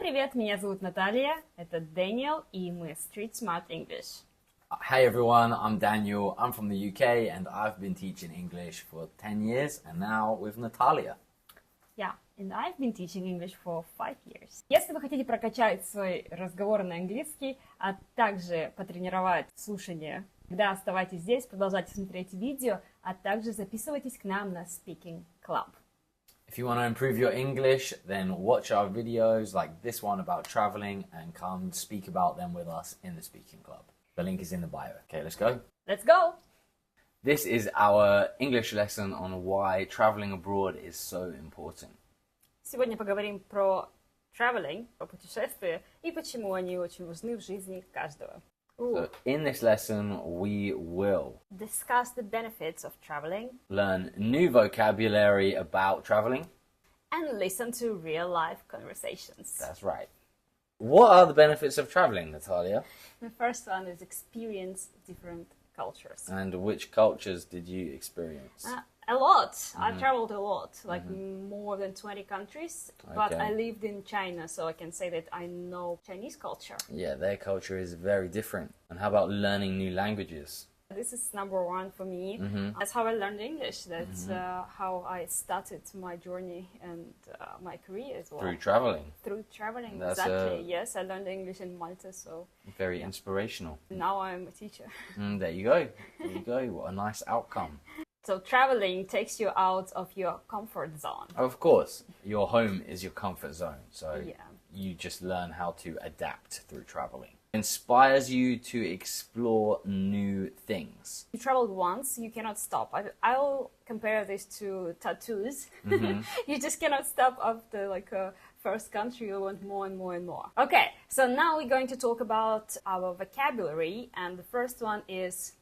привет, меня зовут Наталия, это Дэниэл, и мы Street Smart English. Hey everyone, I'm Daniel, I'm from the UK and I've been teaching English for 10 years and now with Natalia. Yeah, and I've been teaching English for 5 years. Если вы хотите прокачать свой разговор на английский, а также потренировать слушание, тогда оставайтесь здесь, продолжайте смотреть видео, а также записывайтесь к нам на Speaking Club. If you want to improve your English, then watch our videos like this one about traveling and come speak about them with us in the Speaking Club. The link is in the bio. Okay, let's go. Let's go! This is our English lesson on why traveling abroad is so important. Сегодня поговорим про traveling, про путешествия и почему они очень важны в жизни каждого. So in this lesson, we will Discuss the benefits of traveling learn new vocabulary about traveling. and listen to real-life conversations. That's right. What are the benefits of traveling, Natalia? The first one is experience different cultures. And which cultures did you experience? A lot. I traveled a lot, like more than 20 countries. But Okay. I lived in China, so I can say that I know Chinese culture. Yeah, their culture is very different. And how about learning new languages? This is number one for me. That's how I learned English. That's how I started my journey and my career as well. Through traveling. Through traveling, That's exactly. Yes, I learned English in Malta, so Very inspirational. now I'm a teacher. There you go. There you go. What a nice outcome. So traveling takes you out of your comfort zone. Of course, your home is your comfort zone. So Yeah. you just learn how to adapt through traveling. Inspires you to explore new things. You traveled once, you cannot stop. I'll compare this to tattoos. You just cannot stop after like a first country. You want more and more and more. Okay, so now we're going to talk about our vocabulary, and the first one is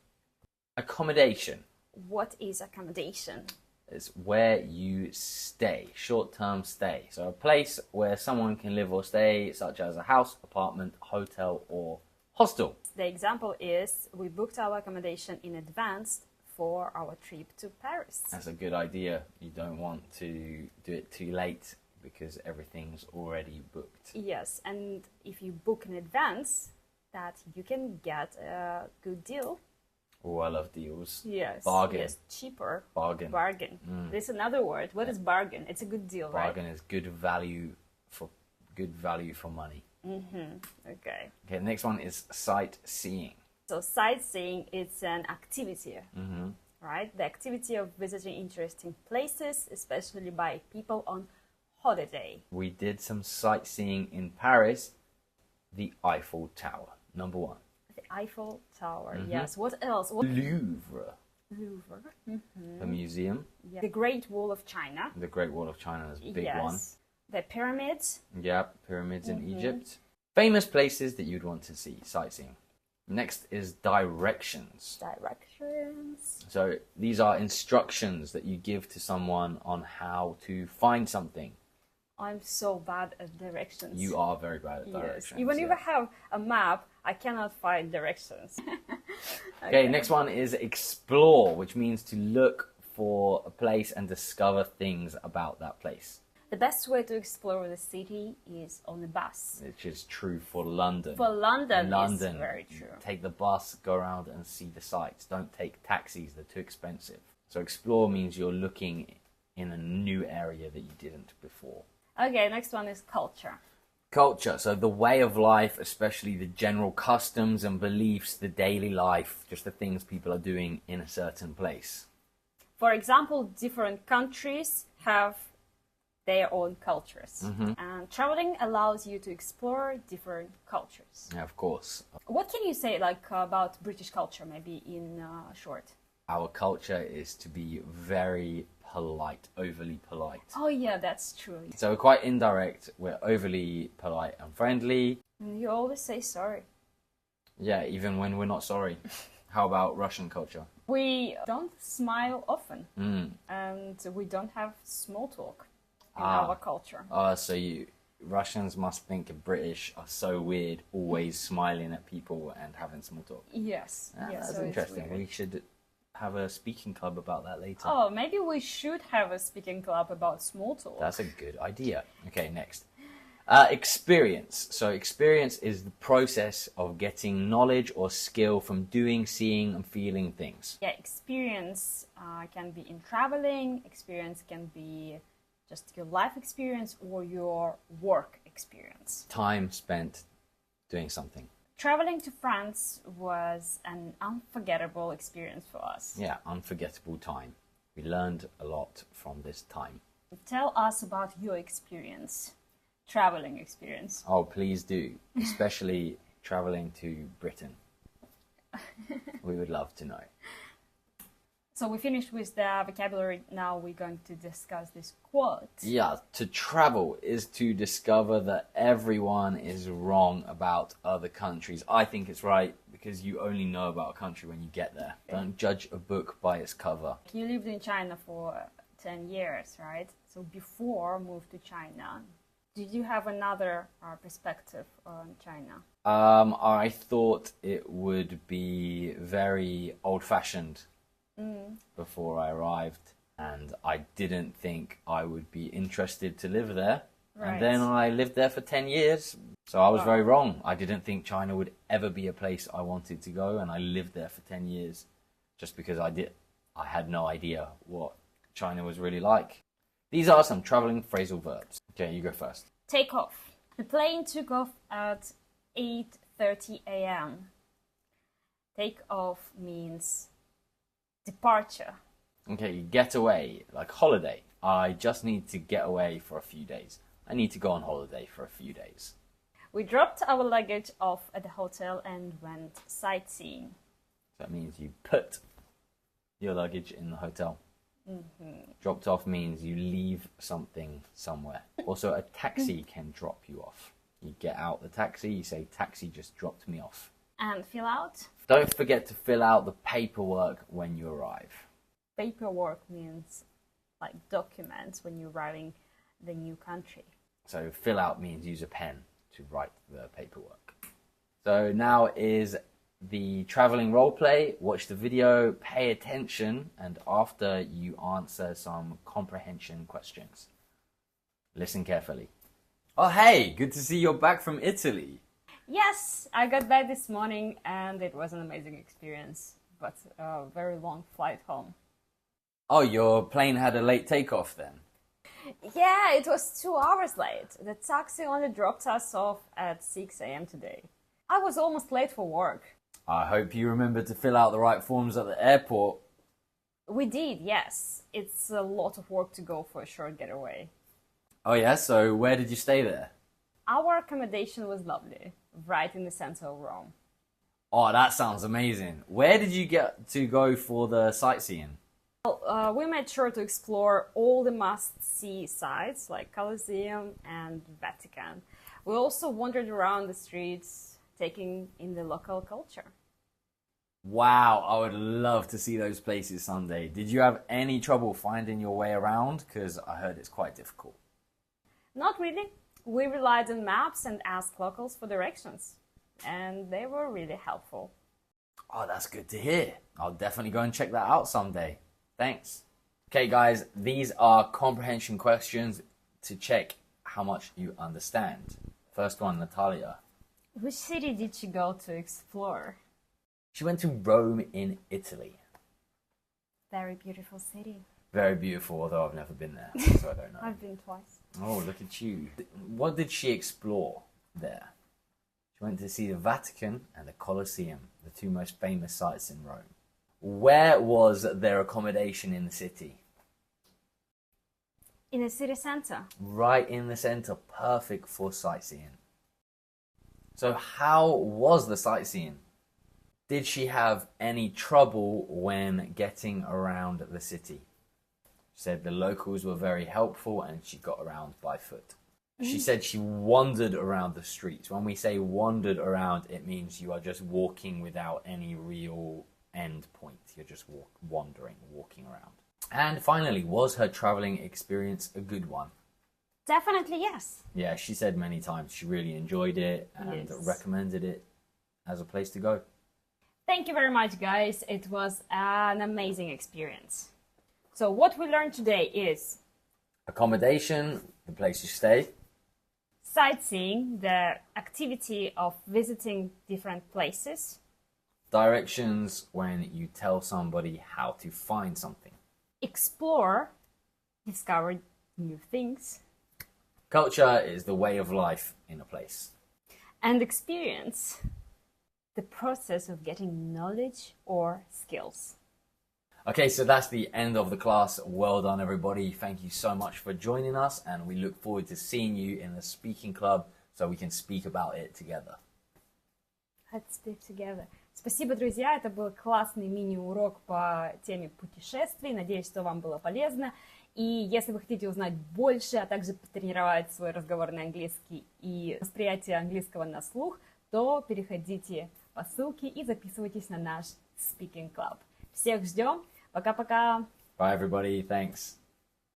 Accommodation. what is accommodation? It's where you stay, short-term stay. So a place where someone can live or stay, such as a house, apartment, hotel, or hostel. The example is we booked our accommodation in advance for our trip to Paris. That's a good idea. You don't want to do it too late because everything's already booked. Yes, and if you book in advance, that you can get a good deal. Oh, I love deals. Yes. Bargain. Yes, cheaper. Bargain. Bargain. There's another word. What is bargain? It's a good deal, Bargain is good value for money. right? Okay. Okay, the next one is sightseeing. So sightseeing is an activity, right? The activity of visiting interesting places, especially by people on holiday. We did some sightseeing in Paris. The Eiffel Tower, number one. The Eiffel Tower. Yes. What else? Louvre, Louvre. the museum. Yeah. The Great Wall of China. The Great Wall of China is a big yes. one. The pyramids. Yeah, pyramids in Egypt. Famous places that you'd want to see, sightseeing. Next is directions. Directions. So these are instructions that you give to someone on how to find something. I'm so bad at directions. You are very bad at Yes. directions. Even if yeah. I have a map, I cannot find directions. Okay, next one is explore, which means to look for a place and discover things about that place. The best way to explore the city is on the bus. Which is true for London. For London, London, it's very true. Take the bus, go around and see the sights. Don't take taxis, they're too expensive. So explore means you're looking in a new area that you didn't before. Okay, next one is culture. Culture, so the way of life, especially the general customs and beliefs, the daily life, just the things people are doing in a certain place. For example, different countries have their own cultures. And traveling allows you to explore different cultures. Yeah, of course. What can you say like about British culture, maybe in short? Our culture is to be very polite, overly polite. Oh yeah, that's true. So we're quite indirect, we're overly polite and friendly. You always say sorry. Yeah, even when we're not sorry. How about Russian culture? We don't smile often, and we don't have small talk in our culture. So Russians must think British are so weird, always smiling at people and having small talk. Yes, yes. That's so it's interesting. weird. We should have a speaking club about that later. Oh, maybe we should have a speaking club about small talk. That's a good idea. Okay, next. Experience. So experience is the process of getting knowledge or skill from doing, seeing, and feeling things. Yeah, experience can be in traveling, experience can be just your life experience or your work experience. Time spent doing something. Traveling to France was an unforgettable experience for us. Yeah, unforgettable time. We learned a lot from this time. Tell us about your experience, traveling experience. Oh, please do, especially traveling to Britain. We would love to know. So we finished with the vocabulary. Now we're going to discuss this quote. Yeah, to travel is to discover that everyone is wrong about other countries. I think it's right because you only know about a country when you get there. Don't judge a book by its cover. You lived in China for 10 years, right? So before moved to China, did you have another perspective on China? I thought it would be very old-fashioned before I arrived, and I didn't think I would be interested to live there. Right. And then I lived there for 10 years, so I was very wrong. I didn't think China would ever be a place I wanted to go, and I lived there for 10 years just because I had no idea what China was really like. These are some traveling phrasal verbs. Okay, you go first. Take off. The plane took off at 8:30 a.m. Take off means departure. Okay, you get away, like holiday. I just need to get away for a few days. I need to go on holiday for a few days. We dropped our luggage off at the hotel and went sightseeing. That means you put your luggage in the hotel. Dropped off means you leave something somewhere. Also, a taxi can drop you off. You get out the taxi, you say, taxi just dropped me off. And fill out? Don't forget to fill out the paperwork when you arrive. Paperwork means like documents when you're arriving the new country. So fill out means use a pen to write the paperwork. So now is the traveling role play. Watch the video, pay attention, and after you answer some comprehension questions. Listen carefully. Oh hey, good to see you're back from Italy. Yes, I got back this morning and it was an amazing experience, but a very long flight home. Oh, your plane had a late takeoff then? Yeah, it was 2 hours late. The taxi only dropped us off at 6 a.m. today. I was almost late for work. I hope you remember to fill out the right forms at the airport. We did, yes. It's a lot of work to go for a short getaway. Oh yeah, so where did you stay there? Our accommodation was lovely, right in the center of Rome. Oh, that sounds amazing. Where did you get to go for the sightseeing? Well, we made sure to explore all the must-see sites like Colosseum and Vatican. We also wandered around the streets, taking in the local culture. Wow, I would love to see those places someday. Did you have any trouble finding your way around? Because I heard it's quite difficult. Not really. We relied on maps and asked locals for directions, and they were really helpful. Oh, that's good to hear. I'll definitely go and check that out someday. Thanks. Okay, guys, these are comprehension questions to check how much you understand. First one, Natalia. Which city did she go to explore? She went to Rome in Italy. Very beautiful city. Very beautiful, although I've never been there, so I don't know. I've been twice. Oh, look at you. What did she explore there? She went to see the Vatican and the Colosseum, the two most famous sites in Rome. Where was their accommodation in the city? In the city center. Right in the center, perfect for sightseeing. So how was the sightseeing? Did she have any trouble when getting around the city? She said the locals were very helpful and she got around by foot. She said she wandered around the streets. When we say wandered around, it means you are just walking without any real end point. You're just wandering, walking around. And finally, was her traveling experience a good one? Definitely yes. Yeah, she said many times she really enjoyed it and recommended it as a place to go. Thank you very much, guys. It was an amazing experience. So what we learned today is accommodation, the place you stay. Sightseeing, the activity of visiting different places. Directions, when you tell somebody how to find something. Explore, discover new things. Culture is the way of life in a place. And experience, the process of getting knowledge or skills. Okay, so that's the end of the class. Well done, everybody. Thank you so much for joining us, and we look forward to seeing you in the speaking club so we can speak about it together. Let's speak together. Спасибо, друзья. Это был классный мини-урок по теме путешествий. Надеюсь, что вам было полезно. И если вы хотите узнать больше, а также потренировать свой разговорный английский и восприятие английского на слух, то переходите по ссылке и записывайтесь на наш Speaking Club. Всех ждем. Пока-пока. Bye, everybody. Thanks.